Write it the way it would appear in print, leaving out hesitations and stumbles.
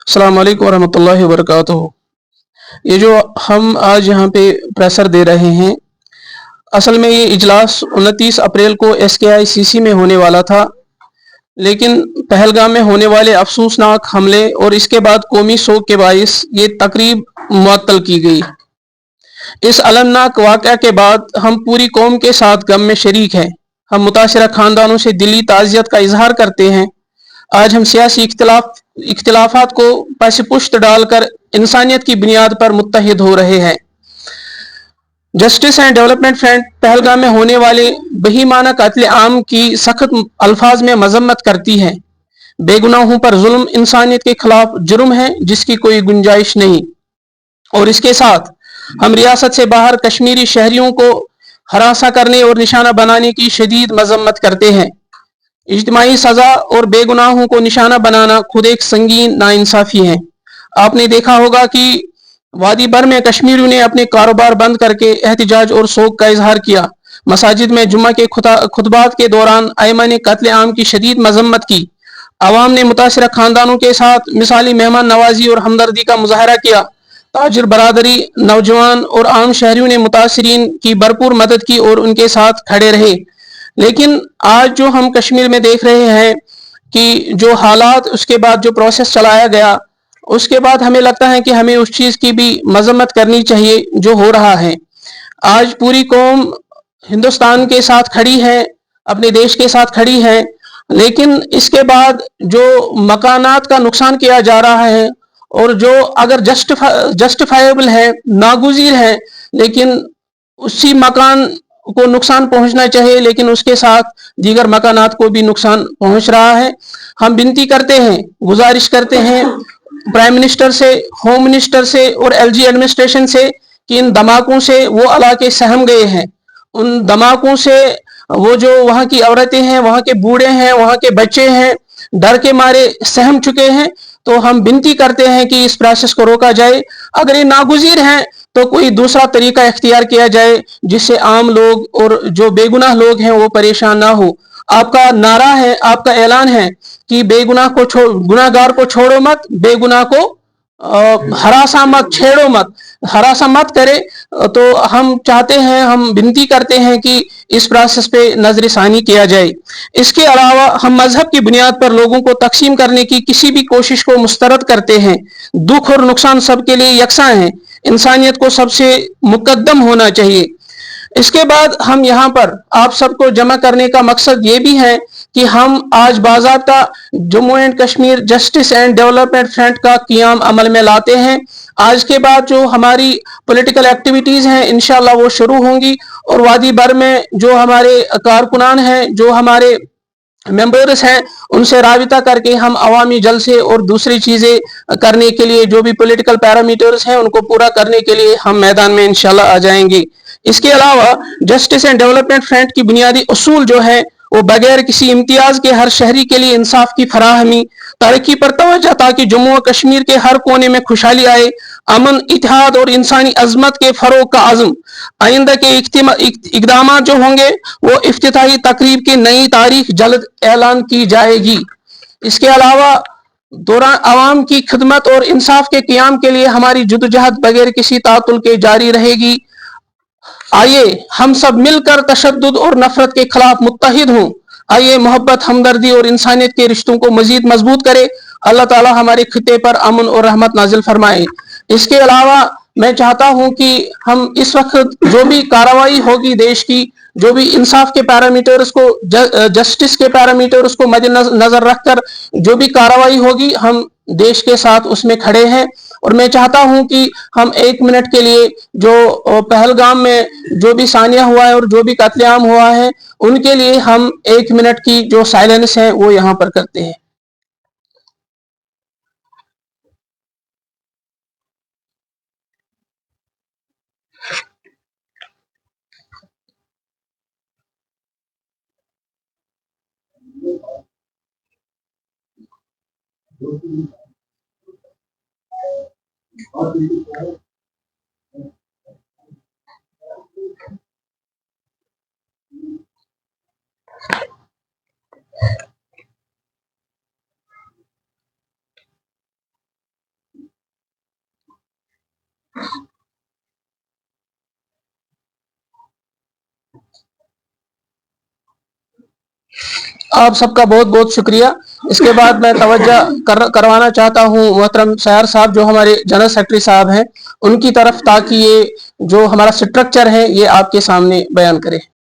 अस्सलाम वालेकुम वरहमतुल्लाहि वबरकातुहू। ये जो हम आज यहाँ पे प्रेशर दे रहे हैं, असल में ये इजलास 29 अप्रैल को SKICC में होने वाला था, लेकिन पहलगाम में होने वाले अफसोसनाक हमले और इसके बाद कौमी शोक के बाइस ये तकरीब मुअत्तल की गई। इस अलमनाक वाक़या के बाद हम पूरी कौम के साथ गम में शरीक हैं। हम मुतासिरा ख़ानदानों से दिली ताज़ियत का इजहार करते हैं। आज हम सियासी इख्तिलाफात को पशपुष्ट डालकर इंसानियत की बुनियाद पर मुत्तहिद हो रहे हैं। Justice and development front Pahalgam में होने वाले बहीमाना कत्ल आम की सख्त अल्फाज में मजम्मत करती है। बेगुनाहों पर जुल्म इंसानियत के खिलाफ जुर्म है जिसकी कोई गुंजाइश नहीं। और इसके साथ हम रियासत से बाहर कश्मीरी शहरियों को हरासा करने और निशाना बनाने की शदीद मजम्मत करते हैं। इज्तिमाई सजा और बेगुनाहों को निशाना बनाना खुद एक संगीन नाइंसाफी है। आपने देखा होगा कि वादी भर में कश्मीरियों ने अपने कारोबार बंद करके एहतजाज और शोक का इजहार किया। मसाजिद में जुम्मा के खुतबात के दौरान आइमा ने कत्ल आम की शदीद मजम्मत की। आवाम ने मुतासिरा खानदानों के साथ मिसाली मेहमान नवाजी और हमदर्दी का मुजाहरा किया। ताजिर बरादरी, नौजवान और आम शहरियों ने मुतासरीन की भरपूर मदद की और उनके साथ खड़े रहे। लेकिन आज जो हम कश्मीर में देख रहे हैं कि जो हालात, उसके बाद जो प्रोसेस चलाया गया, उसके बाद हमें लगता है कि हमें उस चीज़ की भी मजम्मत करनी चाहिए जो हो रहा है। आज पूरी कौम हिंदुस्तान के साथ खड़ी है, अपने देश के साथ खड़ी है, लेकिन इसके बाद जो मकानात का नुकसान किया जा रहा है और जो अगर जस्टिफाइबल है, नागुज़ीर है, लेकिन उसी मकान को नुकसान पहुंचना चाहिए, लेकिन उसके साथ दीगर मकानात को भी नुकसान पहुंच रहा है। हम विनती करते हैं, गुजारिश करते हैं प्राइम मिनिस्टर से, होम मिनिस्टर से और LG एडमिनिस्ट्रेशन से कि इन धमाकों से वो इलाके सहम गए हैं। उन धमाकों से वो जो वहाँ की औरतें हैं, वहाँ के बूढ़े हैं, वहाँ के बच्चे हैं, डर के मारे सहम चुके हैं। तो हम विनती करते हैं कि इस प्रोसेस को रोका जाए। अगर ये नागुज़ीर हैं तो कोई दूसरा तरीका इख्तियार किया जाए जिससे आम लोग और जो बेगुनाह लोग हैं वो परेशान ना हो। आपका नारा है, आपका ऐलान है कि बेगुनाह को गुनाहगार को छोड़ो मत, बेगुनाह को हरासा मत, छेड़ो मत, हरासा मत करे। तो हम चाहते हैं, हम विनती करते हैं कि इस प्रोसेस पे नजरसानी किया जाए। इसके अलावा हम मजहब की बुनियाद पर लोगों को तकसीम करने की किसी भी कोशिश को मुस्तरद करते हैं। दुख और नुकसान सबके लिए यकसा है। इंसानियत को सबसे मुकद्दम होना चाहिए। इसके बाद हम यहाँ पर आप सबको जमा करने का मकसद ये भी है कि हम आज बाज़ाब्ता Jammu and Kashmir justice and development front का क़ियाम अमल में लाते हैं। आज के बाद जो हमारी पॉलिटिकल एक्टिविटीज़ हैं, इंशाल्लाह वो शुरू होंगी और वादी भर में जो हमारे कारकुनान हैं, जो हमारे मेंबर्स हैं, उनसे राबिता करके हम अवामी जलसे और दूसरी चीज़ें करने के लिए, जो भी पॉलिटिकल पैरामीटर्स हैं उनको पूरा करने के लिए हम मैदान में इंशाल्लाह आ जाएंगे। इसके अलावा जस्टिस एंड डेवलपमेंट फ्रंट की बुनियादी उसूल जो है वो बगैर किसी इम्तियाज़ के हर शहरी के लिए इंसाफ की फराहमी, तरक्की पर तवज्जो ताकि जम्मू और कश्मीर के हर कोने में खुशहाली आए, अमन, इत्तेहाद और इंसानी अजमत के फरोग का आज़म। आइंदा के इकदाम जो होंगे वो इफ्तिताही तकरीब की नई तारीख जल्द ऐलान की जाएगी। इसके अलावा दौरान आवाम की खिदमत और इंसाफ के क़ियाम के लिए हमारी जद्दोजहद बगैर किसी तातुल के जारी रहेगी। आइए हम सब मिलकर तशद्दुद और नफरत के खिलाफ मुत्तहिद हों। आइए मोहब्बत, हमदर्दी और इंसानियत के रिश्तों को मजीद मजबूत करें। अल्लाह ताला हमारे खिते पर अमन और रहमत नाजिल फरमाए। इसके अलावा मैं चाहता हूं कि हम इस वक्त जो भी कार्रवाई होगी देश की, जो भी इंसाफ के पैरामीटर्स को, जस्टिस के पैरामीटर्स को मद्देनजर रखकर जो भी कार्रवाई होगी, हम देश के साथ उसमें खड़े हैं। और मैं चाहता हूं कि हम 1 मिनट के लिए जो पहलगाम में जो भी सानिया हुआ है और जो भी कत्लेआम हुआ है, उनके लिए हम 1 मिनट की जो साइलेंस है वो यहाँ पर करते हैं। آپ سب کا بہت بہت شکریہ. اس کے بعد میں توجہ کروانا چاہتا ہوں محترم سیار صاحب جو ہمارے جنرل سیکرٹری صاحب ہیں ان کی طرف، تاکہ یہ جو ہمارا اسٹرکچر ہے یہ آپ کے سامنے بیان کرے.